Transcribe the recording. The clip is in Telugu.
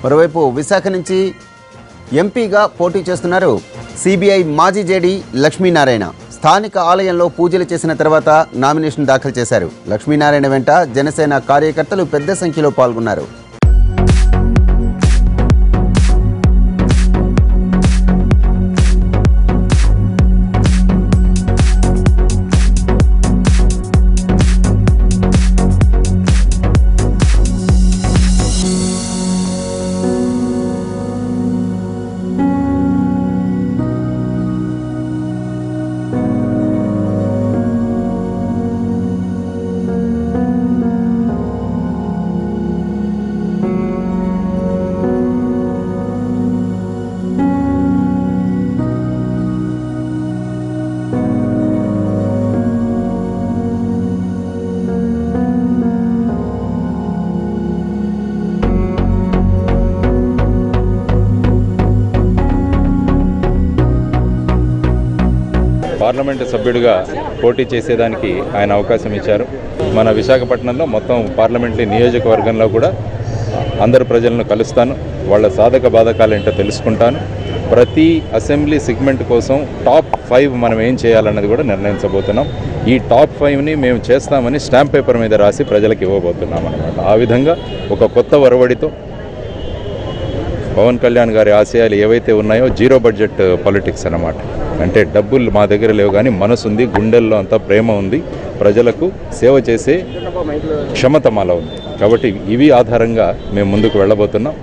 మరోవైపు విశాఖ నుంచి ఎంపీగా పోటీ చేస్తున్నారు సిబిఐ మాజీ జేడీ లక్ష్మీనారాయణ. స్థానిక ఆలయంలో పూజలు చేసిన తర్వాత నామినేషన్ దాఖలు చేశారు. లక్ష్మీనారాయణ వెంట జనసేన కార్యకర్తలు పెద్ద సంఖ్యలో పాల్గొన్నారు. పార్లమెంటు సభ్యుడిగా పోటీ చేసేదానికి ఆయన అవకాశం ఇచ్చారు. మన విశాఖపట్నంలో మొత్తం పార్లమెంటరీ నియోజకవర్గంలో కూడా అందరు ప్రజలను కలుస్తాను, వాళ్ళ సాధక బాధకాలు ఏంటో తెలుసుకుంటాను. ప్రతి అసెంబ్లీ సెగ్మెంట్ కోసం టాప్ 5 మనం ఏం చేయాలన్నది కూడా నిర్ణయించబోతున్నాం. ఈ టాప్ 5ని మేము చేస్తామని స్టాంప్ పేపర్ మీద రాసి ప్రజలకు ఇవ్వబోతున్నాం అన్నమాట. ఆ విధంగా ఒక కొత్త ఒరవడితో పవన్ కళ్యాణ్ గారి ఆశయాలు ఏవైతే ఉన్నాయో జీరో బడ్జెట్ పాలిటిక్స్ అన్నమాట. అంటే డబ్బులు మా దగ్గర లేవు కానీ మనసు ఉంది, గుండెల్లో అంతా ప్రేమ ఉంది, ప్రజలకు సేవ చేసే క్షమత మాలో ఉంది. కాబట్టి ఇవి ఆధారంగా మేము ముందుకు వెళ్ళబోతున్నాం.